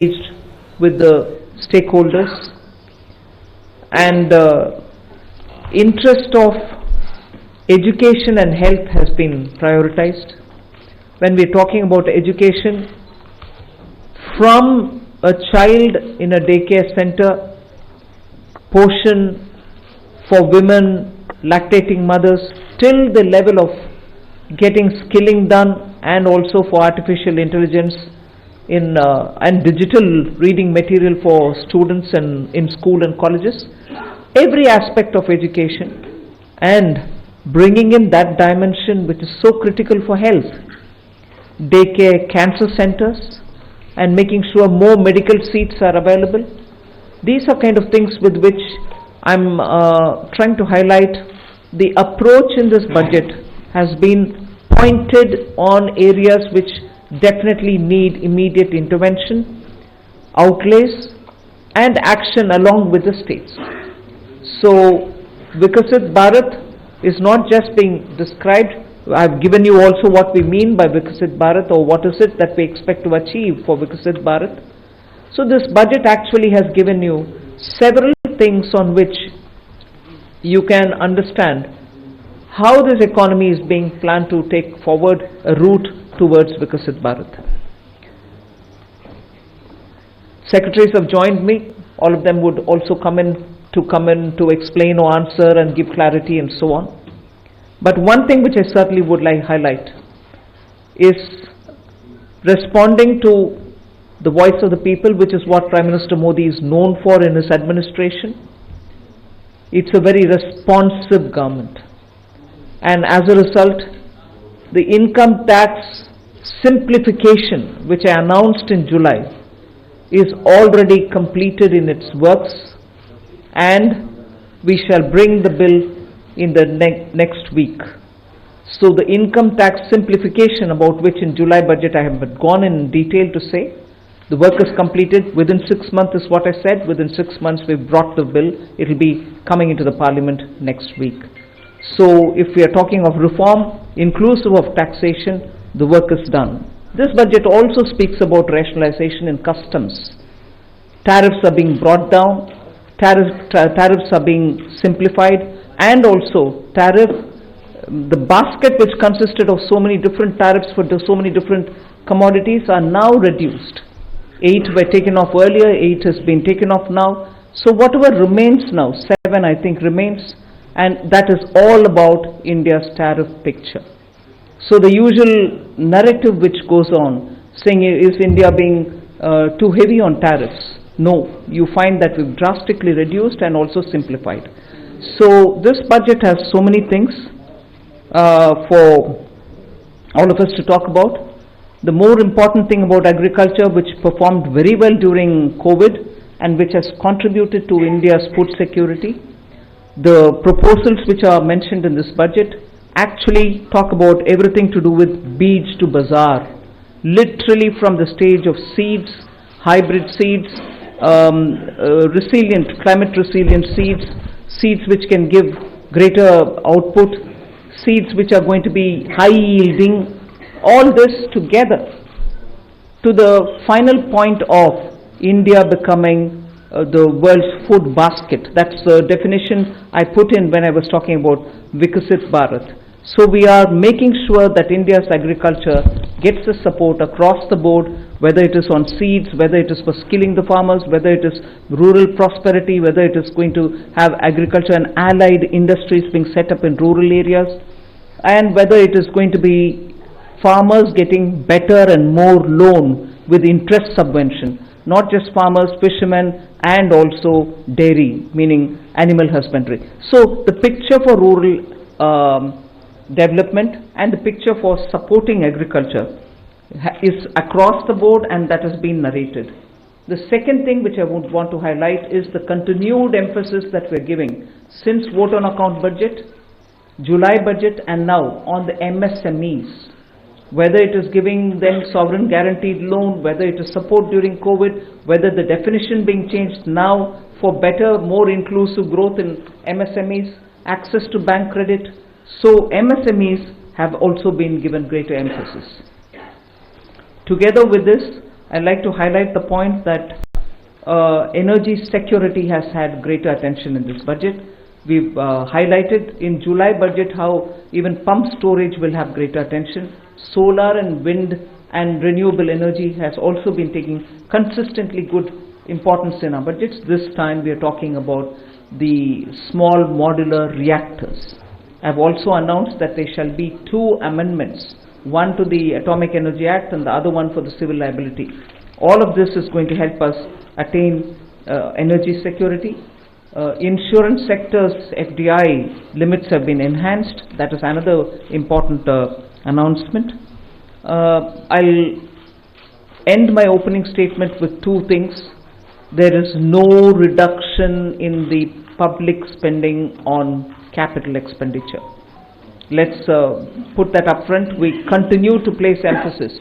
engaged with the stakeholders, and interest of education and health has been prioritized. When we're talking about education, from a child in a daycare center, portion for women, lactating mothers, till the level of getting skilling done, and also for artificial intelligence and digital reading material for students and in school and colleges. Every aspect of education, and bringing in that dimension which is so critical for health, daycare, cancer centers, and making sure more medical seats are available. These are kind of things with which I'm trying to highlight. The approach in this budget has been pointed on areas which definitely need immediate intervention, outlays, and action along with the states. So Vikasit Bharat is not just being described. I've given you also what we mean by Vikasit Bharat, or what is it that we expect to achieve for Vikasit Bharat. So this budget actually has given you several things on which you can understand how this economy is being planned to take forward a route towards Vikasit Bharat. Secretaries have joined me. All of them would also come in to explain or answer and give clarity and so on. But one thing which I certainly would like to highlight is responding to the voice of the people, which is what Prime Minister Modi is known for in his administration. It's a very responsive government, and as a result, the income tax simplification, which I announced in July, is already completed in its works, and we shall bring the bill in the next week. So the income tax simplification, about which in July budget I have gone in detail to say, the work is completed within 6 months is what I said. Within 6 months we've brought the bill. It will be coming into the parliament next week. So if we are talking of reform inclusive of taxation, the work is done. This budget also speaks about rationalization in customs. Tariffs are being brought down, tariffs are being simplified, and also the basket which consisted of so many different tariffs for so many different commodities are now reduced. 8 were taken off earlier, 8 has been taken off now. So whatever remains now, 7 I think remains, and that is all about India's tariff picture. So the usual narrative which goes on, saying is India being too heavy on tariffs? No, you find that we've drastically reduced and also simplified. So this budget has so many things for all of us to talk about. The more important thing about agriculture, which performed very well during COVID and which has contributed to India's food security, the proposals which are mentioned in this budget actually talk about everything to do with beej to bazaar, literally from the stage of seeds, hybrid seeds, climate resilient seeds, seeds which can give greater output, seeds which are going to be high yielding, all this together to the final point of India becoming the world's food basket. That's the definition I put in when I was talking about Vikasit Bharat. So we are making sure that India's agriculture gets the support across the board, whether it is on seeds, whether it is for skilling the farmers, whether it is rural prosperity, whether it is going to have agriculture and allied industries being set up in rural areas, and whether it is going to be farmers getting better and more loan with interest subvention, not just farmers, fishermen, and also dairy, meaning animal husbandry. So the picture for rural development and the picture for supporting agriculture is across the board, and that has been narrated. The second thing which I would want to highlight is the continued emphasis that we're giving since vote on account budget, July budget, and now on the MSMEs. Whether it is giving them sovereign guaranteed loan, whether it is support during COVID, whether the definition being changed now for better, more inclusive growth in MSMEs, access to bank credit. So MSMEs have also been given greater emphasis. Together with this, I'd like to highlight the point that energy security has had greater attention in this budget. We've highlighted in July budget how even pump storage will have greater attention. Solar and wind and renewable energy has also been taking consistently good importance in our budgets. This time we are talking about the small modular reactors. I've also announced that there shall be 2 amendments, one to the Atomic Energy Act and the other one for the civil liability. All of this is going to help us attain energy security. Insurance sector's FDI limits have been enhanced. That is another important announcement. I'll end my opening statement with 2 things. There is no reduction in the public spending on capital expenditure. Let's put that up front. We continue to place emphasis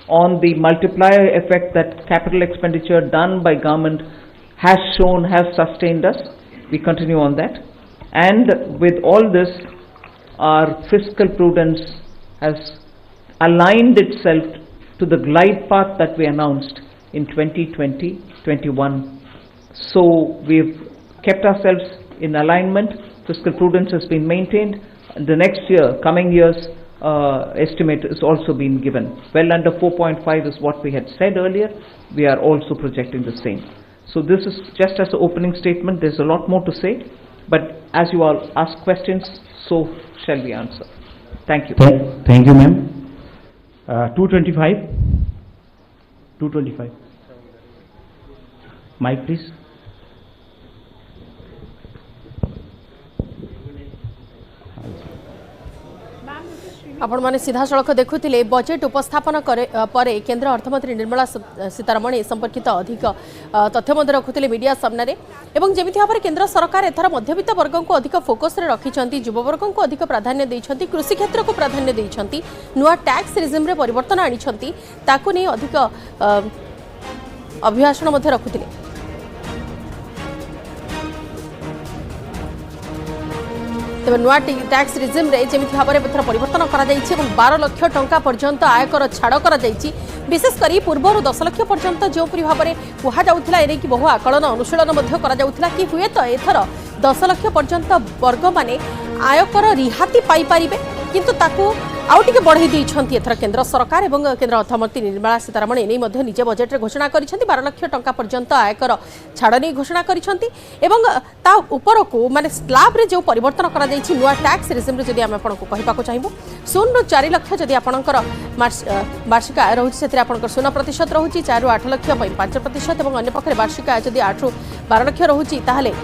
on the multiplier effect that capital expenditure done by government has shown, has sustained us. We continue on that. And with all this, our fiscal prudence has aligned itself to the glide path that we announced in 2020-21. So we've kept ourselves in alignment. Fiscal prudence has been maintained. The next year, coming years, estimate is also been given. Well under 4.5 is what we had said earlier. We are also projecting the same. So this is just as an opening statement. There's a lot more to say, but as you all ask questions, so shall we answer. Thank you. Thank you, ma'am. 225. 225. Mic, please. आपण माने सीधा सड़क देखुले budget उपस्थापन पर केंद्र अर्थमंत्री निर्मला सीतारमण ए संपर्कित अधिक तथ्य रखुले मीडिया सामने एवं जमी भाव में केंद्र सरकार एथर मध्यवित्त वर्ग को अधिक फोकस रे रखिछंती, युववर्ग को अधिक प्राधान्य देइछंती, कृषि क्षेत्र को प्राधान्य देइछंती, नुआ टैक्स रिजिम रे परिवर्तन आनिछंती, ताकू नै अधिक अभिभाषण मध्ये रखुले। तेज नुआ टैक्स रिजिम रे जमी भाव में परिवर्तन कर 12 लाख टंका पर्यंत आयकर छाड़ कर विशेषकर पूर्व 10 लाख पर्यंत जोपरी भाव में कहुला एने कि बहु आकलन अनुशीलन कि हुए तो एथर 10 लाख पर्यंत वर्ग माने आयकर रिहाती पाई पारिबे, किंतु ताकू आउ टिके बढ़ाई देइछंती एथर केंद्र सरकार एवं केंद्र अर्थमंत्री निर्मला सीतारमण एने मध्य निजे बजेट रे घोषणा करिसेंती 12 लाख टंका पर्यंत आयकर छाड़ नै घोषणा करिसेंती एवं ता ऊपर को माने स्लैब रे जो परिवर्तन करा जायछि नुआ टैक्स रिजिम रे जदि हम आपन को कहिबा को चाहिबो 0 ରୁ 4 लाख जदि आपनकर वार्षिक आय रहउछि सेतरे आपनकर 0% रहउछि, 4 ରୁ 8 लाख पई 5% एवं अन्य पखरे वार्षिक आय जदि 8 ରୁ 12 लाख रहउछि ताहले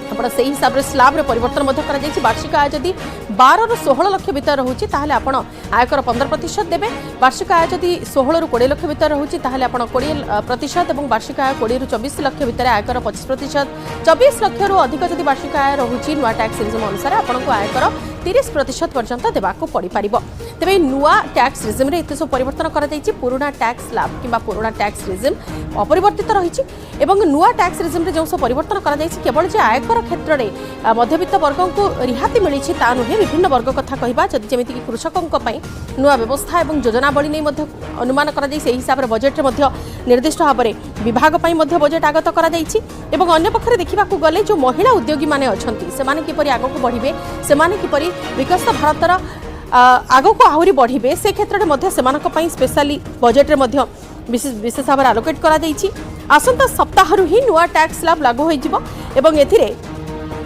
आपण से हिसाब रे स्लैब रे परिवर्तन मध्य करा जायछि। वार्षिक आय जदि 12 ରୁ 16 लाख भीतर रहउछि ताहले आपण आयकर 15% देबे, वार्षिक आय जदि 16 ରୁ 20 लाख भीतर रहउछि ताहले आपण 20% एवं वार्षिक आय 20 ରୁ 24 लाख भीतर आयकर 25%, 24 लाख रू अधिक जदि वार्षिक आय रहउछि नुआ टैक्स रिजिम अनुसार आपण को आयकर 30% पर्यंत देबाको पड़ी पारिबो। तेबे नुआ टैक्स रिजिम रे एते सब परिवर्तन करा जायछि। पुराना टैक्स स्लैब किबा पुराना टैक्स रिजिम अपरिवर्तित रहिछि एवं नुआ टैक्स रिजिम रे जो सब परिवर्तन करा जायछि केवल जे आयकर क्षेत्र रे मध्यवित्त वर्ग को रिहाती मिलिछि ता नुहे, विभिन्न वर्ग कथा कहिबा जदि जेमिति कि कृषकक पई नुआ व्यवस्था एवं योजनावली नै मध्य अनुमान करा जाय, सेहि हिसाब रे बजेट रे मध्य निर्दिष्ट भाव रे विभाग पई मध्य बजेट आगत करा जायछि एवं अन्य पखरे देखिबा को गले जो महिला उद्योगी माने अछंती सेमाने किपरि आगो को बढ़िबे, सेमाने किपरि विकसित भारतर आगो को आहुरी बढ़िबे, से क्षेत्र में मध्य सेमानक पई स्पेशली बजेट रे मध्य विशेष भाव आलोकेट करा जायछि। आसंता सप्ताह ही नुआ टैक्स स्लैब लागू होई जिवो एवं एथिरे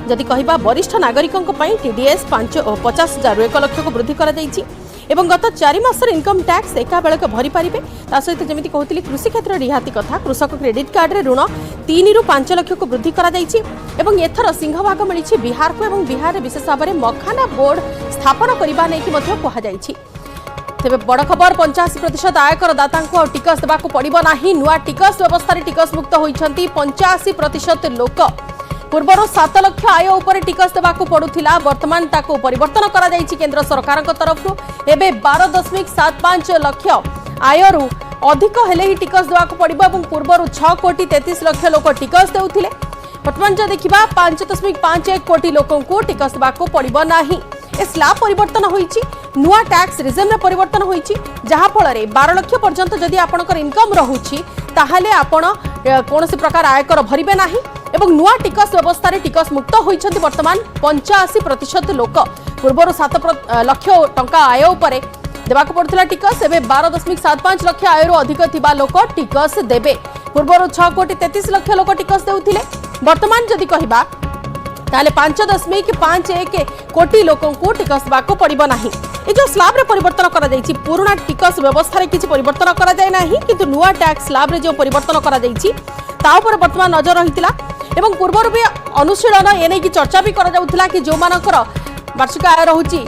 जदि कहिबा वरिष्ठ नागरिकों पई टीडीएस 50,000 ରୁ 1 लाख को वृद्धि करा जायछि एवं गत 4 मासर इनकम टैक्स एका बेलक भरी पारिबे। ता सहित जेमिति कहउतिली कृषि क्षेत्र रिहाती कथा, कृषक क्रेडिट कार्ड रे ऋण 3 ରୁ 5 लाख को वृद्धि करा जायछि एवं एथर सिंहभाग मिलिछि बिहार को एवं बिहार रे विशेष भाव में मखाना बोर्ड स्थापन करिबा नै कि मध्य कहा जायछि। तेबे बड़ खबर 85% आयकर दाता को टिकस देबाको पड़िबो नाही। नुआ टिकस व्यवस्था रे टिकस मुक्त होइछंती 85% लोक। पूर्वर 7 लाख आय उपर टिकस देबाको पड़ुथिला, वर्तमान ताको परिवर्तन करा जायछि केंद्र सरकार तरफ। एबे 12.75 लाख आय रु अधिक हेले ही टिकस देबाको पड़िबो एवं पूर्वर 6 कोटी 33 लाख लोक टिकस देउथिले। वर्तमान जो देखिबा 5.51 कोटी लोकन को टिकस देबाको पड़िबो नाही। ए स्लैब परिवर्तन होईची नुआ टैक्स रिजिम रे परिवर्तन होईची जहा फल रे 12 लाख पर्यंत जदि आपनकर इनकम रहुची ताहाले आपण कोनोसी प्रकार आयकर भरिबे नाही एवं नुआ टिकस व्यवस्था रे टिकस मुक्त होईछंती वर्तमान 85% लोक पूर्वर 7 लाख टंका आय उपरे देबाक पड़ता टिकस एवं 12.75 लाख आयु अधिक थिबा लोक टिकस देबे पूर्वर 6 कोटी 33 लाख लोक टिकस देउथिले वर्तमान जदि कहिबा ताले 5.51 कोटी लोकों को टिकस बाको पड़िबो नाही ए जो स्लैब रे परिवर्तन करा जाईची पुराना टिकस व्यवस्था रे किछि परिवर्तन करा जाय नाही किंतु नुआ टैक्स स्लैब रे जो परिवर्तन करा जाईची ता ऊपर वर्तमान नजर रहितिला एवं पूर्वर भी अनुशीलन एने की चर्चा भी करा जाउथिला कि जो मानकर वार्षिक आय रहुची